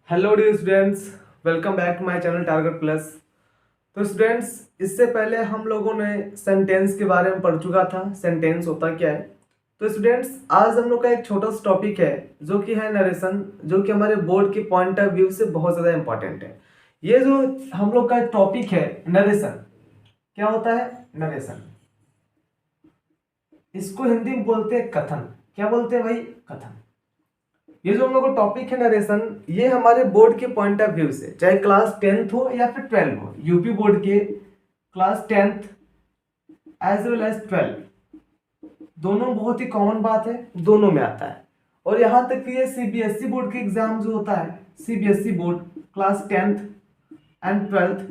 Hello dear students, welcome back to my channel target plus. तो students, इससे पहले हम लोगों ने सेंटेंस के बारे में पढ़ चुका था, सेंटेंस होता क्या है। तो स्टूडेंट्स, आज हम लोग का एक छोटा सा टॉपिक है जो कि है नरेशन, जो कि हमारे बोर्ड के पॉइंट ऑफ व्यू से बहुत ज़्यादा इंपॉर्टेंट है। ये जो हम लोग का टॉपिक है नरेशन, क्या होता है नरेशन? इसको हिंदी में बोलते हैं कथन। क्या बोलते हैं भाई? कथन। ये जो हम लोग का टॉपिक है नरेशन, ये हमारे बोर्ड के पॉइंट ऑफ व्यू से, चाहे क्लास 10th हो या फिर 12 हो, यूपी बोर्ड के class 10th as well as 12, दोनों बहुत ही कॉमन बात है, दोनों में आता है। और यहाँ तक कि ये सीबीएसई बोर्ड के एग्जाम जो होता है, CBSE board class 10th and 12th,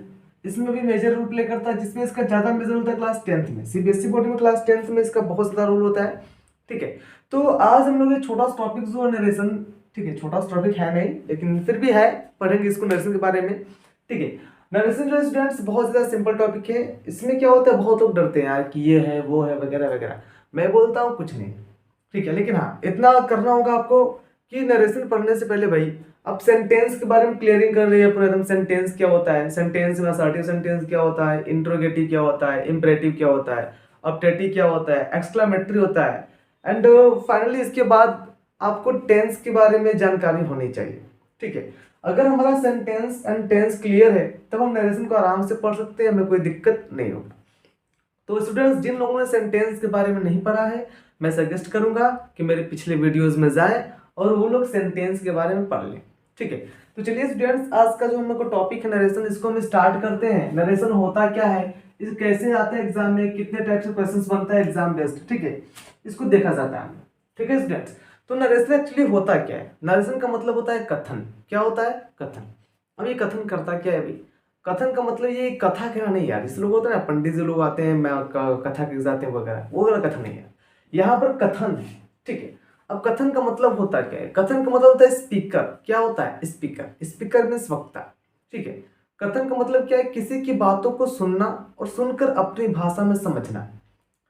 इसमें भी मेजर रोल प्ले करता है, जिसमें इसका ज्यादा मेजर होता है क्लास 10th में। सीबीएसई बोर्ड में क्लास 10th में इसका बहुत ज्यादा रोल होता है। ठीक है, तो आज हम लोग ये छोटा सा टॉपिक जो है नरेशन, ठीक है, छोटा सा टॉपिक है नहीं लेकिन फिर भी है, पढ़ेंगे इसको नरेशन के बारे में। ठीक है, नरेशन जो स्टूडेंट्स बहुत ज्यादा सिंपल टॉपिक है। इसमें क्या होता है, बहुत लोग डरते हैं यार कि ये है वो है वगैरह वगैरह। मैं बोलता हूँ कुछ नहीं, ठीक है, लेकिन हाँ इतना करना होगा आपको कि नरेशन पढ़ने से पहले भाई अब सेंटेंस के बारे में क्लियरिंग कर रही है पूरा एकदम। सेंटेंस क्या होता है, सेंटेंस में असर्टिव सेंटेंस क्या होता है, इंट्रोगेटिव क्या होता है, इंपरेटिव क्या होता है, ऑब्जेक्टिव क्या होता है, एक्सक्लेमेटरी होता है, एंड फाइनली इसके बाद आपको टेंस के बारे में जानकारी होनी चाहिए। ठीक है, अगर हमारा सेंटेंस एंड टेंस क्लियर है तब हम नरेशन को आराम से पढ़ सकते हैं, हमें कोई दिक्कत नहीं होगा। तो स्टूडेंट्स, जिन लोगों ने सेंटेंस के बारे में नहीं पढ़ा है, मैं सजेस्ट करूंगा कि मेरे पिछले वीडियोस में जाएं और वो लोग सेंटेंस के बारे में पढ़ लें। ठीक है, तो चलिए स्टूडेंट्स, आज का जो हम लोग का टॉपिक है नरेशन, इसको हम स्टार्ट करते हैं। नरेशन होता क्या है, इस कैसे आता है एग्जाम में, कितने टाइप से क्वेश्चंस बनता है एग्जाम बेस्ड, ठीक है, इसको देखा जाता है। ठीक है स्टूडेंट्स, तो नरेशन एक्चुअली होता क्या है? नरेशन का मतलब होता है कथन। क्या होता है? कथन। अब ये कथन करता क्या है भाई? कथन का मतलब ये कथा कहना नहीं यार, इस लोग होता है ना, पंडित जी लोग आते हैं, मैं कथा के जाते हैं वगैरह, वो वाला कथन नहीं है, यहाँ पर कथन है। ठीक है, अब कथन का मतलब होता क्या है? कथन का मतलब होता है स्पीकर। क्या होता है? स्पीकर। स्पीकर मीन्स वक्ता। ठीक है, कथन का मतलब क्या है? किसी की बातों को सुनना और सुनकर अपनी भाषा में समझना,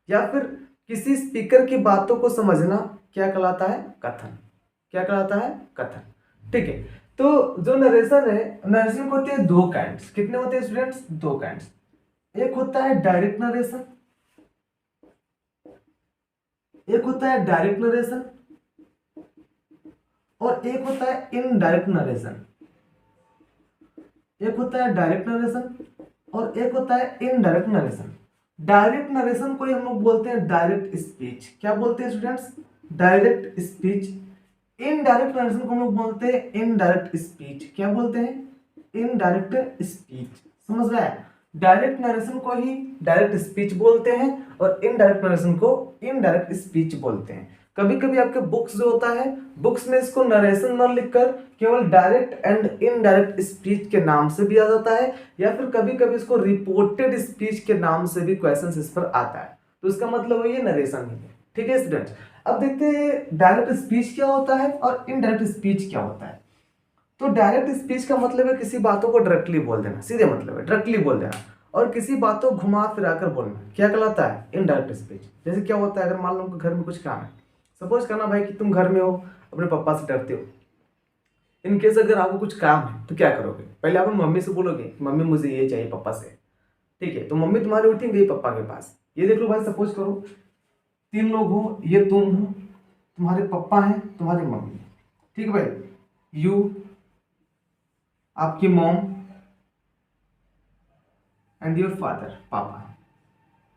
या फिर किसी स्पीकर की बातों को समझना, क्या कहलाता है? कथन। क्या कहलाता है? कथन। ठीक है, तो जो नरेशन है, नरेशन को होते हैं दो काइंड्स। कितने होते हैं स्टूडेंट्स? दो काइंड्स। एक होता है डायरेक्ट नरेशन, एक होता है डायरेक्ट नरेशन, और एक होता है इनडायरेक्ट नरेशन। एक होता है डायरेक्ट नरेशन और एक होता है इनडायरेक्ट नरेशन। डायरेक्ट नरेशन को ही हम लोग बोलते हैं डायरेक्ट स्पीच। क्या बोलते हैं students? Direct speech. Indirect narration को हम लोग बोलते हैं इनडायरेक्ट स्पीच। क्या बोलते हैं? Indirect speech. समझ रहा है? डायरेक्ट नरेशन को ही डायरेक्ट स्पीच बोलते हैं और इनडायरेक्ट नरेशन को इनडायरेक्ट स्पीच बोलते हैं। कभी कभी आपके बुक्स जो होता है, बुक्स में इसको नरेशन न लिखकर केवल डायरेक्ट एंड इनडायरेक्ट स्पीच के नाम से भी आ जाता है, या फिर कभी कभी इसको रिपोर्टेड स्पीच के नाम से भी क्वेश्चन इस पर आता है। तो इसका मतलब ये नरेशन ही है। ठीक है स्टूडेंट्स, अब देखते हैं डायरेक्ट स्पीच क्या होता है और इनडायरेक्ट स्पीच क्या होता है। तो डायरेक्ट स्पीच का मतलब है किसी बातों को डायरेक्टली बोल देना, सीधे मतलब है डायरेक्टली बोल देना, और किसी बातों को घुमा फिरा कर बोलना, क्या कहलाता है? Indirect speech. जैसे क्या होता है, अगर मान लो घर में कुछ काम है, सपोज करना भाई कि तुम घर में हो, अपने पापा से डरते हो, इन केस अगर आपको कुछ काम है तो क्या करोगे? पहले आप मम्मी से बोलोगे मम्मी मुझे ये चाहिए पापा से। ठीक है, तो मम्मी तुम्हारी उठेंगे पापा के पास। ये देख लो भाई, सपोज करो तीन लोग हो, ये तुम हो, तुम्हारे पापा हैं, तुम्हारी मम्मी। ठीक है भाई, यू, आपकी मॉम एंड योर फादर, पापा।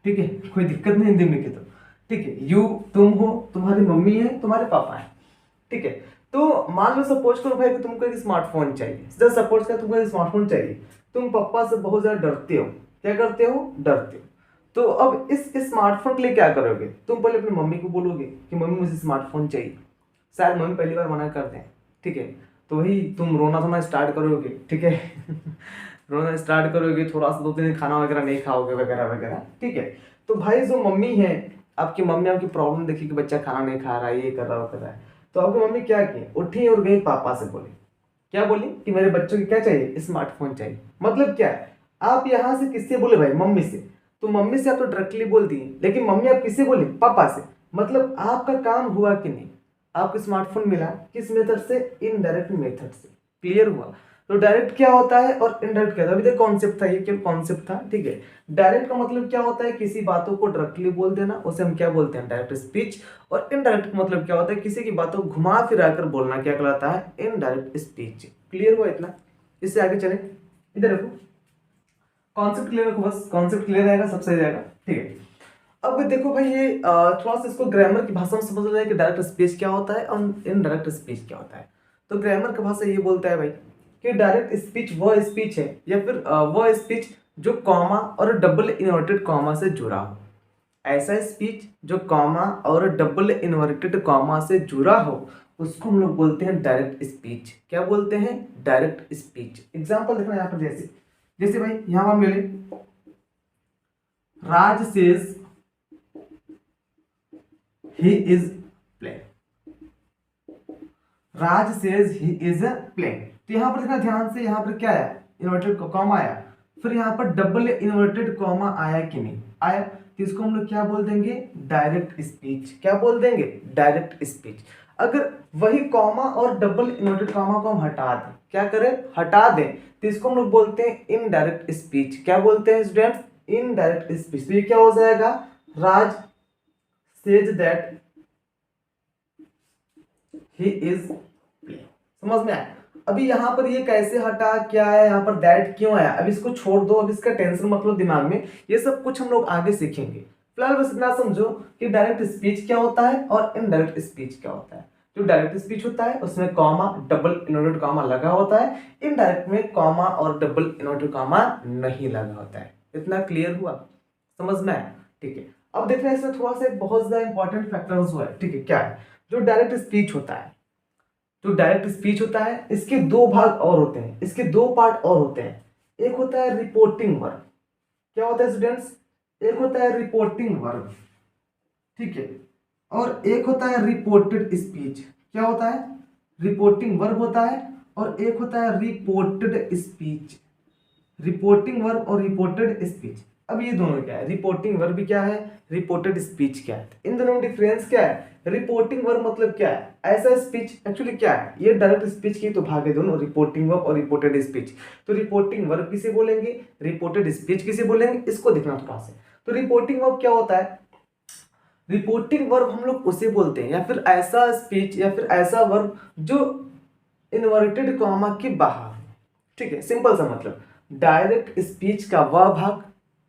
ठीक है, कोई दिक्कत नहीं हिंदी में के तो। ठीक है, यू तुम हो, तुम्हारी मम्मी है, तुम्हारे पापा है। ठीक है, तो मान लो सपोज करो भाई कि तुमको एक स्मार्टफोन चाहिए। जस्ट सपोज कर तुमको एक स्मार्टफोन चाहिए, तुम पापा से बहुत ज्यादा डरते हो। क्या करते हो? डरते हो। तो अब इस स्मार्टफोन के लिए क्या करोगे? तुम पहले अपनी मम्मी को बोलोगे कि मम्मी मुझे स्मार्टफोन चाहिए। शायद मम्मी पहली बार मना कर दें। ठीक है, तो वही तुम रोना धोना स्टार्ट करोगे। ठीक है रोना स्टार्ट करोगे, थोड़ा सा 2-3 दिन खाना वगैरह नहीं खाओगे वगैरह वगैरह। ठीक है, तो भाई जो मम्मी है, आपकी मम्मी आपकी प्रॉब्लम देखी कि बच्चा खाना नहीं खा रहा है, ये कर रहा है वो कर रहा है, तो आपकी मम्मी क्या की? उठी और गई पापा से बोली। क्या बोली? कि मेरे बच्चों को क्या चाहिए? स्मार्टफोन चाहिए। मतलब क्या है, आप यहाँ से किससे बोले भाई? मम्मी से। तो मम्मी से आप तो डायरेक्टली बोल दिए, लेकिन मम्मी आप किससे बोली? पापा से। मतलब आपका काम हुआ कि नहीं? आपको स्मार्टफोन मिला किस मेथड से? इनडायरेक्ट मेथड से। क्लियर हुआ। तो डायरेक्ट क्या होता है और इनडायरेक्ट क्या होता है, अभी तक कॉन्सेप्ट था, ये क्या कॉन्सेप्ट था, ठीक है। डायरेक्ट का मतलब क्या होता है, किसी बातों को डायरेक्टली बोल देना, उसे हम क्या बोलते हैं, डायरेक्ट स्पीच। और इनडायरेक्ट मतलब क्या होता है, किसी की बातों को घुमा फिरा कर बोलना, क्या कहलाता है, इनडायरेक्ट स्पीच। क्लियर हुआ इतना, इससे आगे चले, इधर देखो, कॉन्सेप्ट क्लियर रखो, बस कॉन्सेप्ट क्लियर रहेगा सब सही रहेगा, ठीक है। अब देखो भाई, ये थोड़ा सा इसको ग्रामर की भाषा में समझ लें कि डायरेक्ट स्पीच क्या होता है और इनडायरेक्ट स्पीच क्या होता है। तो ग्रामर की भाषा ये बोलता है भाई कि डायरेक्ट स्पीच वह स्पीच है या फिर वह स्पीच जो कॉमा और डबल इन्वर्टेड कॉमा से जुड़ा हो। ऐसा स्पीच जो कॉमा और डबल इन्वर्टेड कॉमा से जुड़ा हो उसको हम लोग बोलते हैं डायरेक्ट स्पीच। क्या बोलते हैं, डायरेक्ट स्पीच। एग्जाम्पल देखना यहाँ पर, जैसे जैसे भाई यहाँ हम ले लें, Raj says he is playing, Raj says he is playing. तो यहां पर देखना ध्यान से, यहां पर क्या आया, इन्वर्टेड कॉमा आया, फिर यहां पर डबल इन्वर्टेड कॉमा आया कि नहीं आया, तो इसको हम लोग क्या बोल देंगे, डायरेक्ट स्पीच। क्या बोल देंगे, डायरेक्ट स्पीच। अगर वही कॉमा और डबल इन्वर्टेड कॉमा को हम हटा दें, क्या करें, हटा दें, तो इसको हम लोग बोलते हैं इनडायरेक्ट स्पीच। क्या बोलते हैं स्टूडेंट्स, इनडायरेक्ट स्पीच। तो ये क्या हो जाएगा, राज says that he is playing। समझ में आया। अभी यहाँ पर ये कैसे हटा, क्या है यहाँ पर, दैट क्यों आया, अब इसको छोड़ दो, अब इसका टेंशन मत लो दिमाग में, ये सब कुछ हम लोग आगे सीखेंगे। फिलहाल बस इतना समझो कि डायरेक्ट स्पीच क्या होता है और इनडायरेक्ट स्पीच क्या होता है। जो डायरेक्ट स्पीच होता है उसमें कॉमा डबल इन्वर्टेड कॉमा लगा होता है, इनडायरेक्ट में कॉमा और डबल इन्वर्टेड कॉमा नहीं लगा होता है। इतना क्लियर हुआ, समझ में आया, ठीक है। अब देखना है इसमें थोड़ा सा एक बहुत ज्यादा इंपॉर्टेंट फैक्टर्स हुआ है, ठीक है। क्या है, जो डायरेक्ट स्पीच होता है, जो डायरेक्ट स्पीच होता है इसके दो भाग और होते हैं, इसके दो पार्ट और होते हैं। एक होता है रिपोर्टिंग वर्ब। क्या होता है स्टूडेंट्स, एक होता है रिपोर्टिंग वर्ब, ठीक है, और एक होता है रिपोर्टेड स्पीच। क्या होता है, रिपोर्टिंग वर्ब होता है और एक होता है रिपोर्टेड स्पीच। रिपोर्टिंग वर्ब और रिपोर्टेड स्पीच। अब ये दोनों क्या है, रिपोर्टिंग वर्ब क्या है, रिपोर्टेड स्पीच क्या है, इन दोनों में डिफरेंस क्या है। रिपोर्टिंग वर्ब मतलब क्या है, ऐसा स्पीच, एक्चुअली क्या है, ये डायरेक्ट स्पीच की तो भाग है दोनों, रिपोर्टिंग वर्ब और रिपोर्टेड स्पीच। तो रिपोर्टिंग वर्ब किसे बोलेंगे, रिपोर्टेड स्पीच किसे बोलेंगे, इसको देखना थोड़ा सा। तो रिपोर्टिंग वर्ब क्या होता है, रिपोर्टिंग वर्ब हम लोग उसे बोलते हैं या फिर ऐसा स्पीच या फिर ऐसा वर्ब जो इन्वर्टेड कॉमा के बाहर, ठीक है, सिंपल सा मतलब डायरेक्ट स्पीच का वह भाग,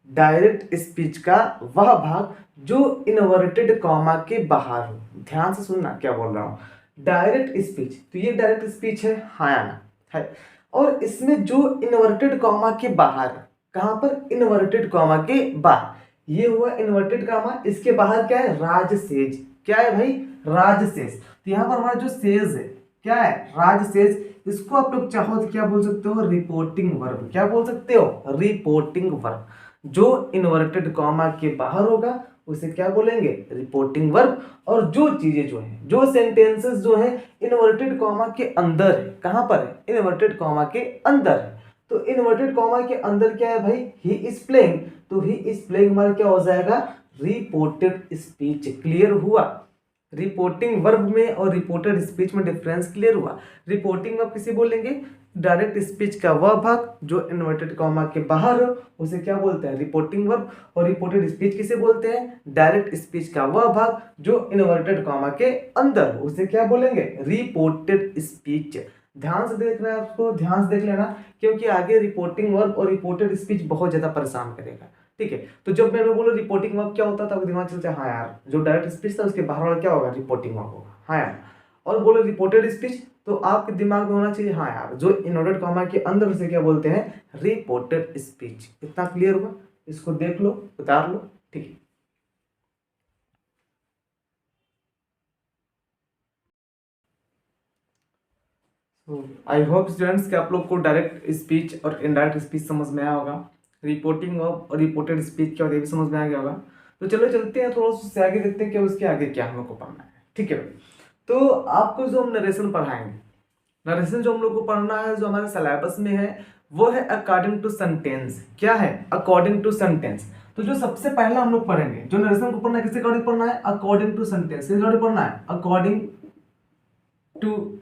डायरेक्ट स्पीच का वह भाग जो इन्वर्टेड कॉमा के बाहर हो। ध्यान से सुनना क्या बोल रहा हूं, डायरेक्ट स्पीच, तो ये डायरेक्ट स्पीच है, हाँ या ना है, और इसमें जो इन्वर्टेड कॉमा के बाहर, कहां पर, इन्वर्टेड कॉमा के बाहर, ये हुआ इन्वर्टेड कॉमा, इसके बाहर क्या है, राज सेज। क्या है भाई, राज सेज। तो यहां पर हमारा जो सेज है क्या है, राज सेज, इसको आप लोग चाहो तो क्या बोल सकते हो, रिपोर्टिंग वर्ब। क्या बोल सकते हो, रिपोर्टिंग वर्ब। जो इन्वर्टेड कॉमा के बाहर होगा उसे क्या बोलेंगे, रिपोर्टिंग वर्ब। और जो चीजें जो है, जो सेंटेंसेस जो है इन्वर्टेड कॉमा के अंदर है, कहां पर है, इन्वर्टेड कॉमा के अंदर है। तो इन्वर्टेड कॉमा के अंदर क्या है भाई, ही इज प्लेइंग, तो ही इज प्लेइंग हमारा क्या हो जाएगा, रिपोर्टेड स्पीच। क्लियर हुआ, रिपोर्टिंग वर्ब में और रिपोर्टेड स्पीच में डिफरेंस क्लियर हुआ। रिपोर्टिंग वर्ब किसे बोलेंगे, डायरेक्ट स्पीच का वह भाग जो इन्वर्टेड कॉमा के बाहर हो उसे क्या बोलते हैं, रिपोर्टिंग वर्ब। और रिपोर्टेड स्पीच किसे बोलते हैं, डायरेक्ट स्पीच का वह भाग जो इन्वर्टेड कॉमा के अंदर हो उसे क्या बोलेंगे, रिपोर्टेड स्पीच। ध्यान से देखना है आपको, ध्यान से देख लेना, क्योंकि आगे रिपोर्टिंग वर्ब और रिपोर्टेड स्पीच बहुत ज्यादा परेशान करेगा, ठीक है। तो जब मैं बोलूँ रिपोर्टिंग वर्ब क्या होता था, आपको दिमाग चलता है, हाँ यार जो डायरेक्ट स्पीच था उसके बाहर वाला क्या होगा, रिपोर्टिंग वर्ब होगा, हाँ यार। और बोलो रिपोर्टेड स्पीच, तो आपके दिमाग में होना चाहिए, हाँ यार जो इन्वर्टेड कॉमा के अंदर उसे क्या बोलते हैं, रिपोर्टेड स्पीच। इतना क्लियर हुआ, इसको देख लो, उतार लो, ठीक है। आई होप स्टूडेंट्स कि आप लोग को डायरेक्ट स्पीच और इनडायरेक्ट स्पीच समझ में आया होगा, रिपोर्टिंग वर्ब और रिपोर्टेड स्पीच क्या होता है भी समझ में आ गया होगा। तो चलो चलते हैं थोड़ा सा उससे आगे, देखते हैं कि उसके आगे क्या हम लोग को पढ़ना है, ठीक है। तो आपको जो हम नरेशन पढ़ाएंगे, नरेशन जो हम लोग को पढ़ना है जो हमारे सिलेबस में है वो है अकॉर्डिंग टू सेंटेंस। क्या है, अकॉर्डिंग टू सेंटेंस। तो जो सबसे पहला हम लोग पढ़ेंगे, जो नरेशन को पढ़ना है, किसके अकॉर्डिंग पढ़ना है, अकॉर्डिंग टू सेंटेंस। किसके अकॉर्डिंग पढ़ना है, अकॉर्डिंग टू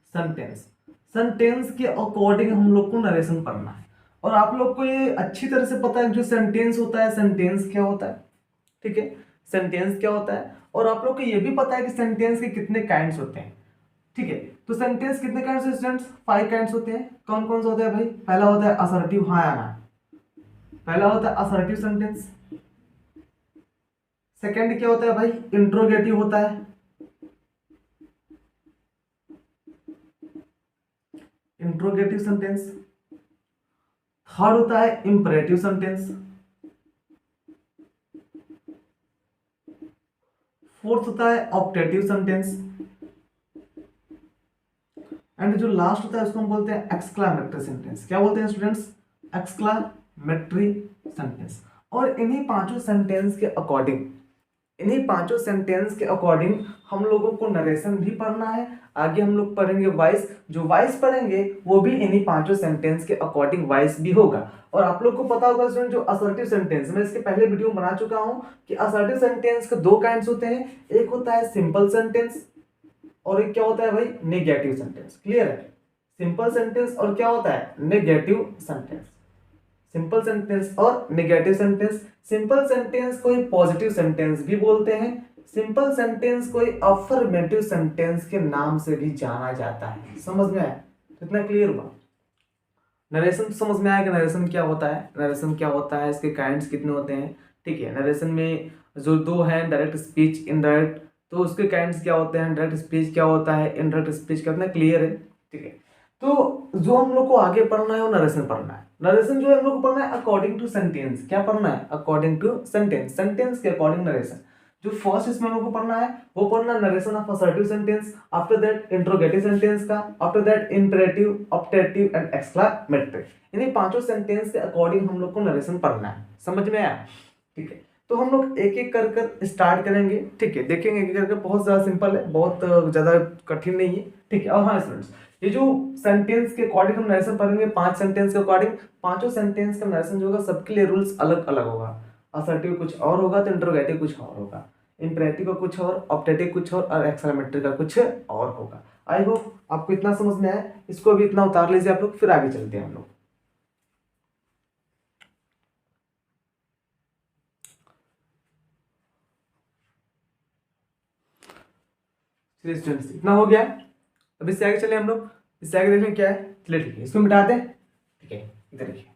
सेंटेंस। सेंटेंस के अकॉर्डिंग हम लोग को नरेशन पढ़ना है। और आप लोग को ये अच्छी तरह से पता है जो सेंटेंस होता है, सेंटेंस क्या होता है, ठीक है, सेंटेंस क्या होता है। और आप लोग को ये भी पता है कि सेंटेंस के कितने काइंड्स होते हैं, ठीक है। तो सेंटेंस कितने काइंड्स होते हैं स्टूडेंट्स? 5 काइंड्स होते हैं। कौन कौन से होते हैं भाई? पहला होता है असर्टिव, हाँ या ना, पहला होता है असर्टिव सेंटेंस। सेकंड क्या होता है भाई? इंट्रोगेटिव होता है, इंट्रोगेटिव सेंटेंस। थर्ड होता है इंपरेटिव सेंटेंस। फोर्थ होता है ऑप्टेटिव सेंटेंस। एंड जो लास्ट होता है उसको हम बोलते हैं एक्सक्लामेटरी सेंटेंस। क्या बोलते हैं स्टूडेंट्स? Exclamatory sentence. और इन्हीं पांचों सेंटेंस के अकॉर्डिंग, इन्हीं पांचों सेंटेंस के अकॉर्डिंग हम लोगों को नरेशन भी पढ़ना है। आगे हम लोग पढ़ेंगे वॉइस, जो वॉइस पढ़ेंगे वो भी इन्हीं पांचों सेंटेंस के अकॉर्डिंग वॉइस भी होगा। और आप लोग को पता होगा स्टूडेंट, जो असर्टिव सेंटेंस, मैं इसके पहले वीडियो बना चुका हूं कि असर्टिव सेंटेंस के 2 काइंड्स होते हैं। एक होता है सिंपल सेंटेंस और एक क्या होता है भाई? Negative sentence. क्लियर है? सिंपल सेंटेंस और क्या होता है? Negative sentence. सिंपल सेंटेंस और नेगेटिव सेंटेंस। सिंपल सेंटेंस को ही पॉजिटिव सेंटेंस भी बोलते हैं। सिंपल सेंटेंस को ही अफर्मेटिव सेंटेंस के नाम से भी जाना जाता है। समझ में आया? तो इतना क्लियर हुआ। नरेशन समझ में आया कि नरेशन क्या होता है, नरेशन क्या होता है, इसके काइंड्स कितने होते हैं, ठीक है। नरेशन में जो 2 हैं, डायरेक्ट स्पीच, इनडायरेक्ट, तो उसके काइंड्स क्या होते हैं, डायरेक्ट स्पीच क्या होता है, इनडायरेक्ट स्पीच क्या होता है, क्लियर है, ठीक है। तो जो हम लोग को आगे पढ़ना है वो नरेशन पढ़ना है। नरेशन जो है हम लोग को पढ़ना है अकॉर्डिंग टू सेंटेंस। क्या पढ़ना है? अकॉर्डिंग टू सेंटेंस, सेंटेंस के अकॉर्डिंग नरेशन। जो फर्स्ट इसमें हम लोग को पढ़ना है वो पढ़ना narration of assertive sentence, after that interrogative sentence का, after that imperative, optative and exclamatory. इन्हीं पांचों सेंटेंस के अकॉर्डिंग हम लोग को नरेशन पढ़ना है। समझ में आया? ठीक है। तो हम लोग एक एक कर कर स्टार्ट करेंगे, ठीक है, देखेंगे एक एक करके। बहुत ज्यादा सिंपल है, बहुत ज्यादा कठिन नहीं है, ठीक है। और हाँ स्टूडेंट्स, ये जो सेंटेंस के अकॉर्डिंग हम नरेशन पढ़ेंगे, 5 सेंटेंस के अकॉर्डिंग, पांचों सेंटेंस का नरेशन जो होगा सबके लिए रूल्स अलग अलग होगा। असर्टिव कुछ और होगा तो इंट्रोगेटिव कुछ और होगा, इंपरेटिव का कुछ और, ऑप्टेटिव कुछ और एक्सक्लेमेटरी का कुछ और होगा। आई होप आपको इतना समझ में आया। इसको भी इतना उतार लीजिए आप लोग, फिर आगे चलते हैं हम लोग। चलिए स्टूडेंट्स, इतना हो गया। अब इससे आगे चले हम लोग, इससे आगे देखें क्या है। चलिए ठीक है, इसको मिटाते हैं, ठीक है। इधर देखिए,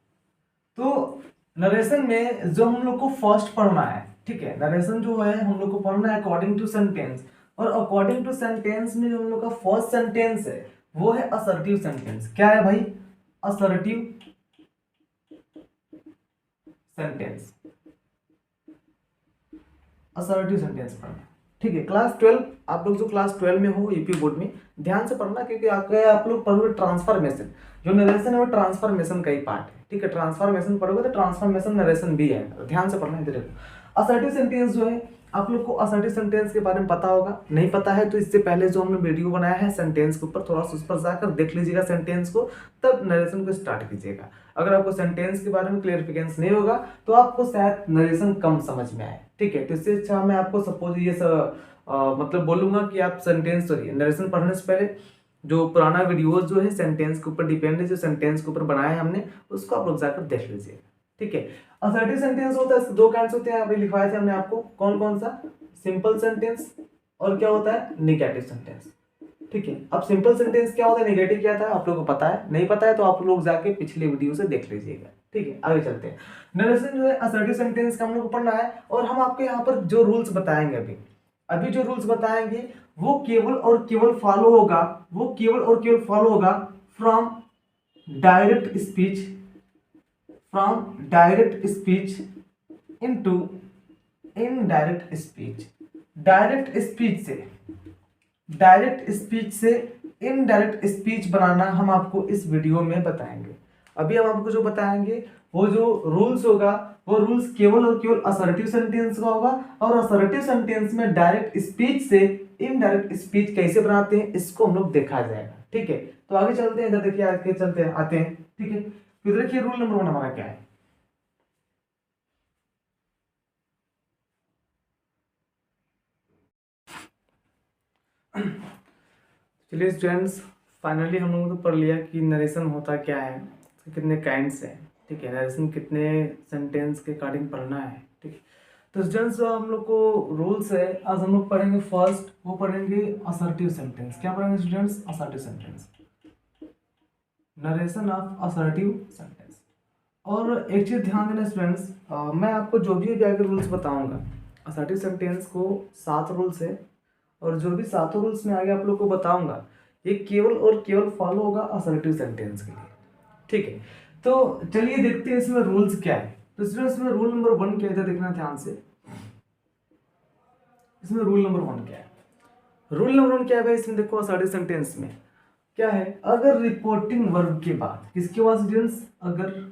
तो नरेशन में जो हम लोग को फर्स्ट पढ़ना है, ठीक है, नरेशन जो है हम लोग को पढ़ना है अकॉर्डिंग टू सेंटेंस। और अकॉर्डिंग टू सेंटेंस में जो हम लोग का फर्स्ट सेंटेंस है वो है असर्टिव सेंटेंस। क्या है भाई? असर्टिव सेंटेंस, असर्टिव सेंटेंस पढ़ना, ठीक है। क्लास 12, आप लोग जो क्लास 12 में हो यूपी बोर्ड में, ध्यान से पढ़ना, क्योंकि आप लोग पढ़ोगे ट्रांसफॉर्मेशन। जो नरेशन है वो ट्रांसफॉर्मेशन का ही पार्ट है, ठीक है। ट्रांसफॉर्मेशन पढ़ोगे तो ट्रांसफॉर्मेशन नरेशन भी है, तो ध्यान से पढ़ना। इधर देखो, असर्टिव सेंटेंस जो है, आप लोग को असर्टिव सेंटेंस के बारे में पता होगा। नहीं पता है तो इससे पहले जो हमने वीडियो बनाया है सेंटेंस के ऊपर, थोड़ा सा उस पर जाकर देख लीजिएगा सेंटेंस को, तब नरेशन को स्टार्ट कीजिएगा। अगर आपको सेंटेंस के बारे में क्लियरिफिकेशन नहीं होगा तो आपको शायद नरेशन कम समझ में आए, ठीक है। तो इससे अच्छा मैं आपको सपोज ये सब मतलब बोलूंगा कि आप सेंटेंस, सॉरी, नरेशन पढ़ने से पहले जो पुराना वीडियोस जो है सेंटेंस के ऊपर डिपेंड है, जो सेंटेंस के ऊपर बनाया है हमने, उसको आप लोग जाकर देख लीजिए, ठीक है। असर्टिव सेंटेंस होता है, इसके 2 काइंड्स होते हैं, अभी लिखवाए थे हमने आपको। कौन कौन सा? सिंपल सेंटेंस और क्या होता है? नेगेटिव सेंटेंस, ठीक है। अब सिंपल सेंटेंस क्या होता है, नेगेटिव क्या था, आप लोगों को पता है? नहीं पता है तो आप लोग जाके पिछले वीडियो से देख लीजिएगा, ठीक है। आगे चलते हैं। नरेशन जो है असर्टिव सेंटेंस का हम लोग को पढ़ना है, और हम आपको यहाँ पर जो रूल्स बताएंगे अभी अभी जो रूल्स बताएंगे वो केवल और केवल फॉलो होगा, वो केवल और केवल फॉलो होगा from direct speech, from direct speech into indirect speech. Direct speech से, डायरेक्ट स्पीच से इनडायरेक्ट स्पीच बनाना हम आपको इस वीडियो में बताएंगे। अभी हम आपको जो बताएंगे वो जो रूल्स होगा, वो रूल्स केवल और केवल असर्टिव सेंटेंस का होगा। और असर्टिव सेंटेंस में डायरेक्ट स्पीच से इनडायरेक्ट स्पीच कैसे बनाते हैं इसको हम लोग देखा जाएगा, ठीक है। तो आगे चलते हैं, इधर देखिए, आगे चलते हैं, आते हैं, ठीक है। तो देखिए रूल नंबर 1 हमारा क्या है। चलिए स्टूडेंट्स, फाइनली हम लोगों ने तो पढ़ लिया कि नरेशन होता क्या है, कितने काइंड्स हैं, ठीक है, नरेशन कितने सेंटेंस के अकॉर्डिंग पढ़ना है, ठीक है। तो स्टूडेंट्स हम लोग को रूल्स है, आज हम लोग पढ़ेंगे फर्स्ट, वो पढ़ेंगे असर्टिव सेंटेंस। क्या पढ़ेंगे students? Assertive sentence, narration of assertive sentence. और एक चीज ध्यान देना स्टूडेंट्स, मैं आपको जो भी आगे रूल्स बताऊंगा, असर्टिव सेंटेंस को 7 रूल्स है, और जो भी 7 रूल्स में आगे आप लोग को बताऊंगा ये केवल और केवल फॉलो होगा असर्टिव सेंटेंस के लिए, ठीक है। तो चलिए देखते हैं इसमें रूल्स क्या है। तो स्टूडेंट्स इसमें रूल नंबर 1 क्या है, देखना ध्यान से। इसमें रूल नंबर 1 क्या है? रूल नंबर 1 क्या है भाई? इसमें देखो असर्टिव सेंटेंस में क्या है, अगर रिपोर्टिंग वर्ब के बाद, किसके बाद स्टूडेंट्स? अगर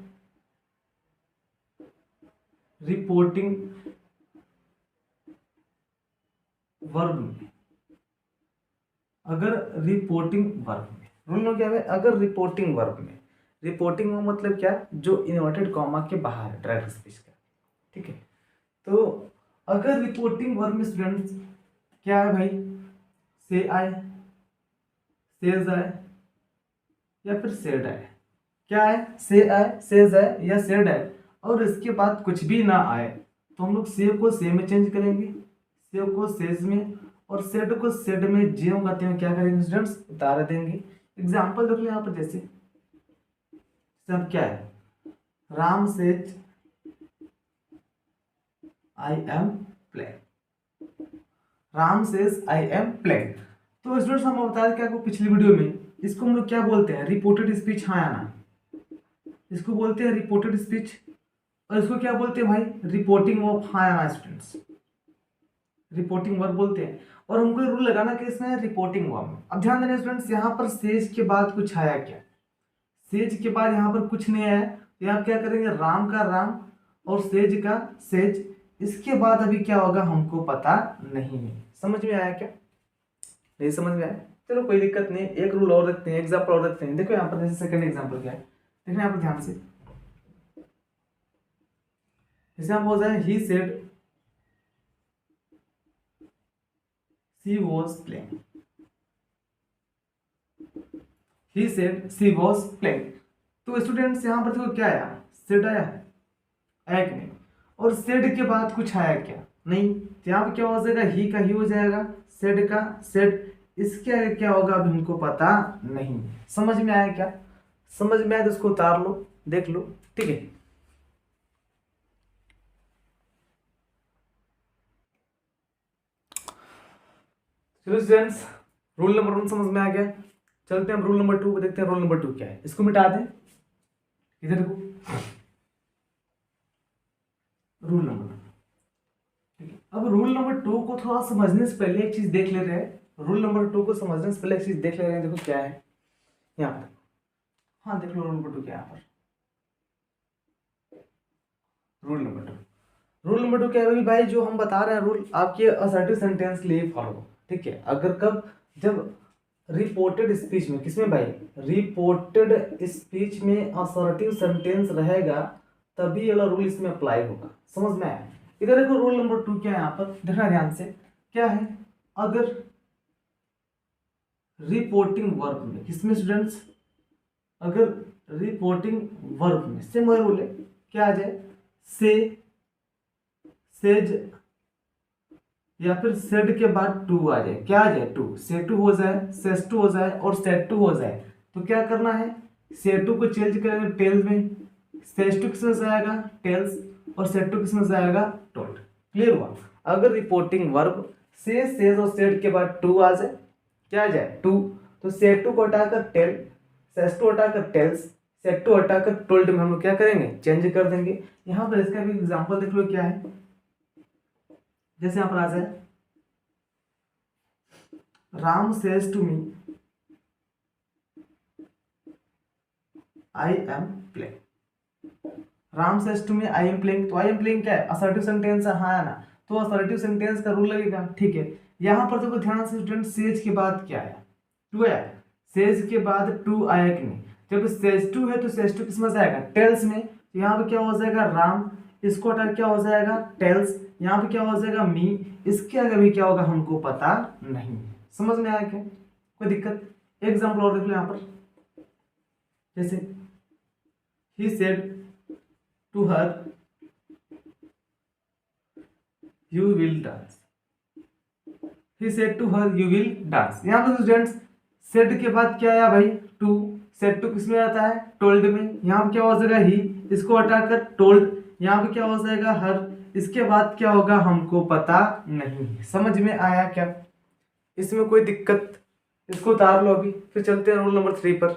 रिपोर्टिंग वर्ब में, अगर रिपोर्टिंग वर्ब में, रूल नंबर क्या है? अगर रिपोर्टिंग वर्ब में, रिपोर्टिंग में मतलब क्या, जो इन्वर्टेड कॉमा के बाहर है डायरेक्ट स्पीच का, ठीक है। तो अगर रिपोर्टिंग वर्ब में स्टूडेंट्स क्या है भाई, से आए, सेज आए या फिर सेड आए, क्या है, से आए, सेज आए या सेड आए, और इसके बाद कुछ भी ना आए, तो हम लोग से को से में चेंज करेंगे, से को सेज में, और सेड को सेड में, ज्यों कहते हैं क्या करेंगे स्टूडेंट्स? उतार देंगे। एग्जाम्पल देख लो यहाँ पर, जैसे सब क्या है, Ram says I am playing, Ram says I am playing. तो स्टूडेंट्स हम बताया क्या आपको पिछली वीडियो में, इसको हम लोग क्या बोलते हैं? रिपोर्टेड स्पीच, हाँ या ना? इसको बोलते हैं रिपोर्टेड स्पीच, और इसको क्या बोलते हैं भाई? रिपोर्टिंग वर्ब, हाँ या ना स्टूडेंट्स? रिपोर्टिंग वर्ब बोलते हैं। और हमको रूल लगाना कि इसमें रिपोर्टिंग वर्ब। अब ध्यान देना स्टूडेंट्स, यहाँ पर सेज के बाद कुछ आया क्या? सेज के बाद यहाँ पर कुछ नहीं आया, तो यहाँ क्या करेंगे? राम का राम और सेज का सेज, इसके बाद अभी क्या होगा हमको पता नहीं है। समझ में आया क्या? नहीं समझ में आया? चलो कोई दिक्कत नहीं, एक रूल और रखते हैं, एग्जाम्पल और रखते हैं। देखो यहाँ पर जैसे सेकंड एग्जाम्पल क्या है, देखना यहाँ पर ध्यान से। जैसे हम बोल रहे हैं, he said she was playing, he said she was playing. तो स्टूडेंट्स यहाँ पर देखो क्या आया? सेड आया, आया कि नहीं? और सेड के बाद कुछ आया क्या? नहीं। तो यहाँ पर क्या हो जाएगा? ही का ही हो जाएगा, सेड का सेड, इसके आगे क्या होगा अभी हमको पता नहीं। समझ में आया क्या? समझ में आया तो इसको उतार लो, देख लो, ठीक है। चलो स्टूडेंट्स, रूल नंबर 1 समझ में आ गया। चलते हैं हम रूल नंबर 2 को देखते हैं। रूल नंबर 2 क्या है? इसको मिटा दें, इधर देखो, रूल नंबर 2, ठीक है। अब रूल नंबर 2 को थोड़ा समझने से पहले एक चीज देख ले रहे हैं। रूल नंबर 2 को समझने से पहले एक चीज देख ले रहे हैं। देखो क्या है यहाँ पर, हाँ देख लो रूल नंबर 2 क्या है यहाँ पर। रूल नंबर 2, रूल नंबर 2 क्या है भाई? जो हम बता रहे हैं रूल, आपके असर्टिव सेंटेंस के लिए फॉलो, ठीक है। अगर कब, जब रिपोर्टेड स्पीच में, किसमें भाई? रिपोर्टेड स्पीच में असर्टिव सेंटेंस रहेगा, तभी ये वाला रूल इसमें अप्लाई होगा। समझ में आया? इधर देखो रूल नंबर 2 क्या है यहाँ पर, देखना ध्यान से। क्या है? अगर रिपोर्टिंग वर्ब में, किसमें स्टूडेंट्स? अगर रिपोर्टिंग वर्ब में सेम वही रूल है, क्या आ जाए? से, सेज या फिर सेड के बाद टू आ जाए, क्या आ जाए? टू, से टू हो जाए, सेस टू हो जाए और सेट टू हो जाए, तो क्या करना है? से टू को चेंज करेंगे टेल्स में, सेस टू किसमें जाएगा? टेल्स, और सेट टू किसमें जाएगा? टोल्ड। क्लियर हुआ? अगर रिपोर्टिंग वर्ब से, सेज और सेड के बाद टू आ जाए, क्या आ जाए? टू, तो से टू को हटाकर टेल, सेस टू हटाकर टेल्स, सेट टू हटाकर टोल्ड में हम लोग क्या करेंगे? चेंज कर देंगे। यहाँ पर इसका भी एग्जाम्पल देख लो क्या है। जैसे यहाँ पर आ जाए, Ram says to me I am playing, Ram says to me I am playing. तो आई एम प्लेइंग क्या है? असर्टिव सेंटेंस है, हाँ या ना? तो असर्टिव सेंटेंस का रूल लगेगा, ठीक है। यहाँ पर देखो ध्यान से स्टूडेंट, सेज के बाद क्या आया? टू आया। सेज के बाद टू आया कि नहीं? जब सेज टू है तो सेज टू किसमें जाएगा? टेल्स में। तो यहाँ पे क्या हो जाएगा? राम, इसको हटा क्या हो जाएगा? टेल्स। यहाँ पे क्या हो जाएगा? मी। इसके आगे भी क्या होगा हमको पता नहीं। समझ में आया क्या? कोई दिक्कत? एग्जाम्पल और देख लो यहाँ पर, जैसे ही said to her you will dance, he said to her you will dance. यहाँ पर स्टूडेंट्स सेड के बाद क्या आया भाई, टू, सेड टू किसमें आता है, टोल्ड में। यहाँ पर क्या हो जाएगा ही, इसको हटाकर टोल्ड, यहाँ पे क्या हो जाएगा हर, इसके बाद क्या होगा हमको पता नहीं। समझ में आया क्या, इसमें कोई दिक्कत, इसको उतार लो अभी, फिर चलते हैं रूल नंबर 3 पर।